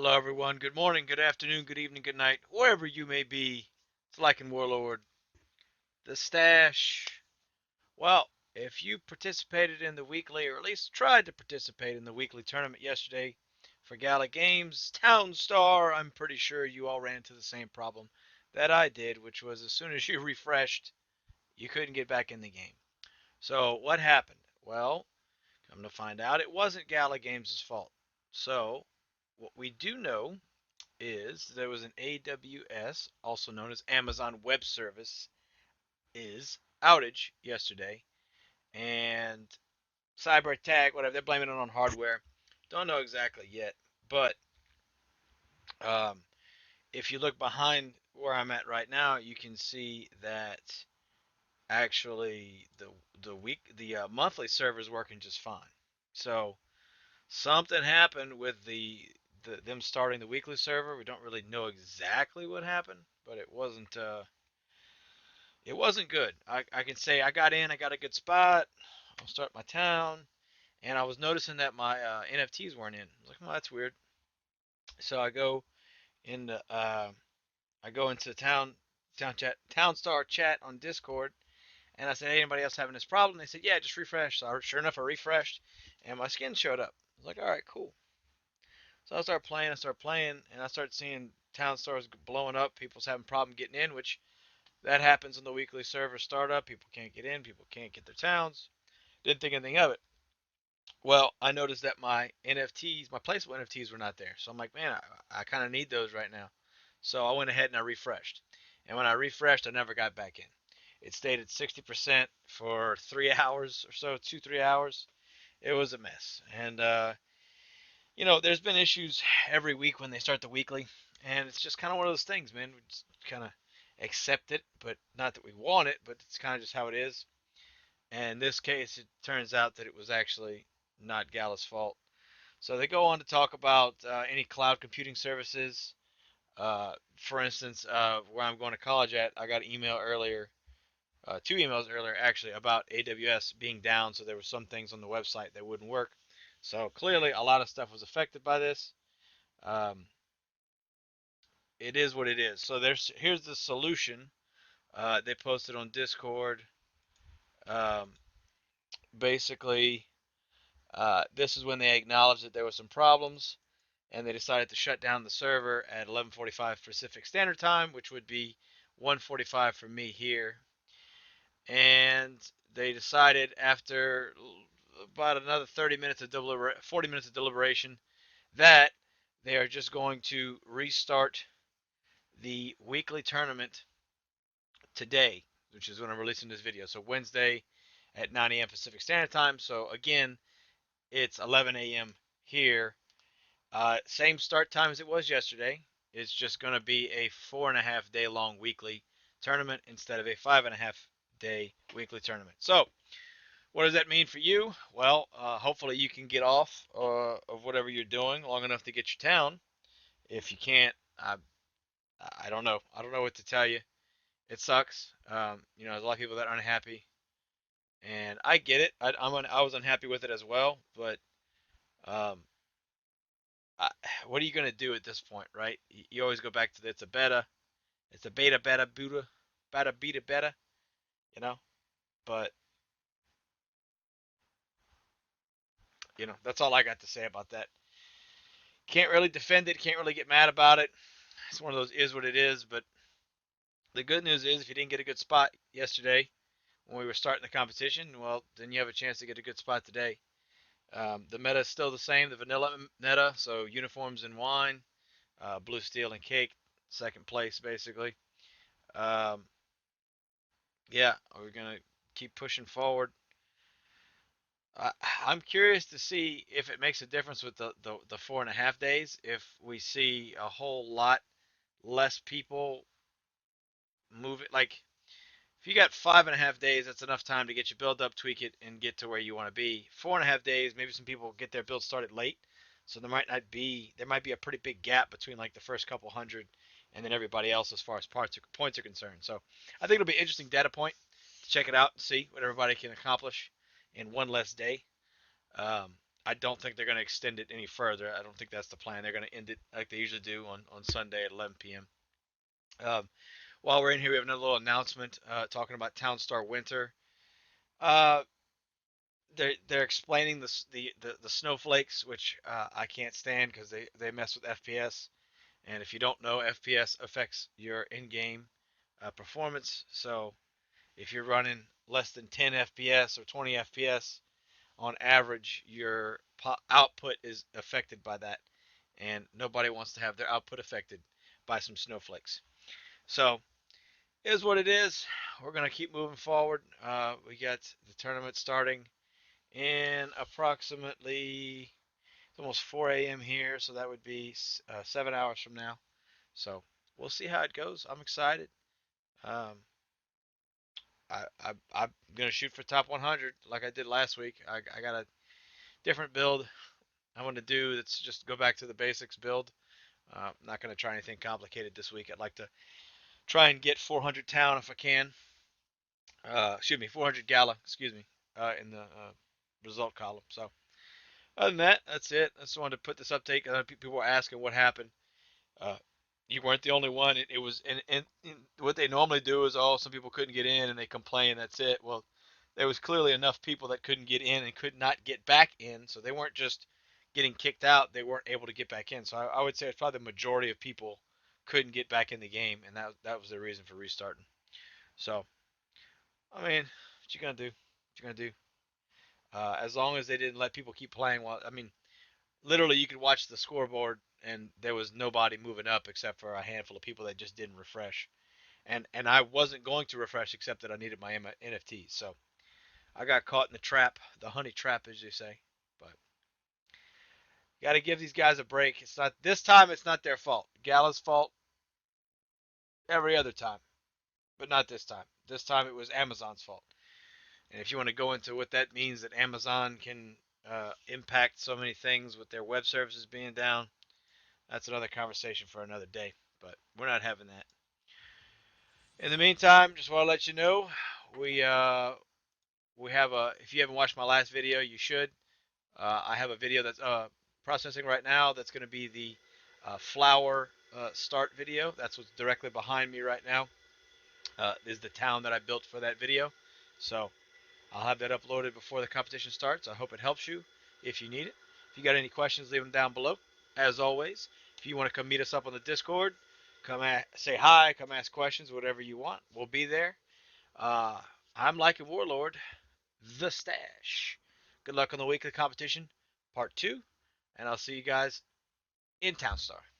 Hello, everyone. Good morning, good afternoon, good evening, good night, wherever you may be. It's like in Warlord, the stash. Well, if you participated in the weekly, or at least tried to participate in the weekly tournament yesterday for Gala Games, TOWNSTAR, I'm pretty sure you all ran into the same problem that I did, which was as soon as you refreshed, you couldn't get back in the game. So, what happened? Well, come to find out, it wasn't Gala Games' fault. So, what we do know is there was an AWS, also known as Amazon Web Service, is outage yesterday, and cyber attack, whatever. They're blaming it on hardware. Don't know exactly yet, but um, if you look behind where I'm at right now, you can see that actually the monthly server is working just fine. So something happened with them starting the weekly server. We don't really know exactly what happened, but it wasn't good. I can say I got in, I got a good spot. I'll start my town, and I was noticing that my NFTs weren't in. I was like, well, that's weird. So I go into TownsStar chat on Discord, and I said, hey, anybody else having this problem? They said, yeah, just refresh. So sure enough, I refreshed, and my skin showed up. I was like, all right, cool. So I start playing, and I start seeing town stars blowing up. People's having problem getting in, which that happens on the weekly server startup. People can't get in. People can't get their towns. Didn't think anything of it. Well, I noticed that my NFTs, my placeable NFTs, were not there. So I'm like, man, I kind of need those right now. So I went ahead and I refreshed. And when I refreshed, I never got back in. It stayed at 60% for 3 hours or so, 2, 3 hours. It was a mess. And there's been issues every week when they start the weekly, and it's just kind of one of those things, man. We just kind of accept it, but not that we want it, but it's kind of just how it is. And in this case, it turns out that it was actually not Gala's fault. So they go on to talk about any cloud computing services. For instance, where I'm going to college at, I got an email earlier, 2 emails earlier actually, about AWS being down. So there were some things on the website that wouldn't work. So clearly, a lot of stuff was affected by this. Um, it is what it is. So here's the solution. They posted on Discord. Um, Basically, this is when they acknowledged that there were some problems, and they decided to shut down the server at 11:45 Pacific Standard Time, which would be 1:45 for me here. And they decided after about another 30 minutes of 40 minutes of deliberation that they are just going to restart the weekly tournament today, which is when I'm releasing this video. So Wednesday at 9 a.m. Pacific Standard Time. So again, it's 11 a.m. here. Same start time as it was yesterday. It's just going to be a 4.5 day long weekly tournament instead of a 5.5 day weekly tournament. So, what does that mean for you? Well, hopefully you can get off of whatever you're doing long enough to get your town. If you can't, I don't know. I don't know what to tell you. It sucks. There's a lot of people that aren't happy, and I get it. I was unhappy with it as well, but um, I, what are you gonna do at this point, right? You always go back to it's a beta, Buddha, beta, you know. But that's all I got to say about that. Can't really defend it. Can't really get mad about it. It's one of those is what it is. But the good news is, if you didn't get a good spot yesterday when we were starting the competition, well, then you have a chance to get a good spot today. The meta is still the same, the vanilla meta, so uniforms and wine, blue steel and cake, second place basically. Um, yeah, we're gonna keep pushing forward. I, I'm curious to see if it makes a difference with the 4.5 days. If we see a whole lot less people move it, like if you got 5.5 days, that's enough time to get your build up, tweak it, and get to where you want to be. 4.5 days, maybe some people get their build started late, so there might be a pretty big gap between like the first couple hundred and then everybody else as far as points are concerned. So I think it'll be an interesting data point to check it out and see what everybody can accomplish in one less day. Um, I don't think they're going to extend it any further. I don't think that's the plan. They're going to end it like they usually do on Sunday at 11 p.m. While we're in here, we have another little announcement talking about TOWNSTAR Winter. Uh, they're explaining the snowflakes, which I can't stand because they mess with FPS. And if you don't know, FPS affects your in-game performance. So if you're running less than 10 FPS or 20 FPS on average, your output is affected by that. And nobody wants to have their output affected by some snowflakes. So it is what it is. We're going to keep moving forward. We got the tournament starting in approximately, it's almost 4 a.m. here, so that would be 7 hours from now. So we'll see how it goes. I'm excited. Um, I'm gonna shoot for top 100 like I did last week. I got a different build I want to do. That's just go back to the basics build. I'm not gonna try anything complicated this week. I'd like to try and get 400 town if I can. Excuse me, 400 gala. Excuse me, in the result column. So other than that, that's it. I just wanted to put this update. People were asking what happened. Uh, you weren't the only one. It was, and what they normally do is, oh, some people couldn't get in and they complain. That's it. Well, there was clearly enough people that couldn't get in and could not get back in. So they weren't just getting kicked out; they weren't able to get back in. So I would say it's probably the majority of people couldn't get back in the game, and that was the reason for restarting. So I mean, what you gonna do? What you gonna do? As long as they didn't let people keep playing, while I mean, literally you could watch the scoreboard and there was nobody moving up except for a handful of people that just didn't refresh. And I wasn't going to refresh except that I needed my NFTs. So I got caught in the trap, the honey trap, as you say. But got to give these guys a break. It's not this time. It's not their fault. Gala's fault every other time, but not this time. This time it was Amazon's fault. And if you want to go into what that means, that Amazon can impact so many things with their web services being down, that's another conversation for another day. But we're not having that. In the meantime, just want to let you know we we have a. If you haven't watched my last video, you should. I have a video that's processing right now. That's going to be the flower start video. That's what's directly behind me right now. Is the town that I built for that video. So I'll have that uploaded before the competition starts. I hope it helps you if you need it. If you got any questions, leave them down below. As always, if you want to come meet us up on the Discord, say hi, come ask questions, whatever you want. We'll be there. Uh, I'm like a warlord, the stash. Good luck on the weekly competition, part 2, and I'll see you guys in TOWNSTAR.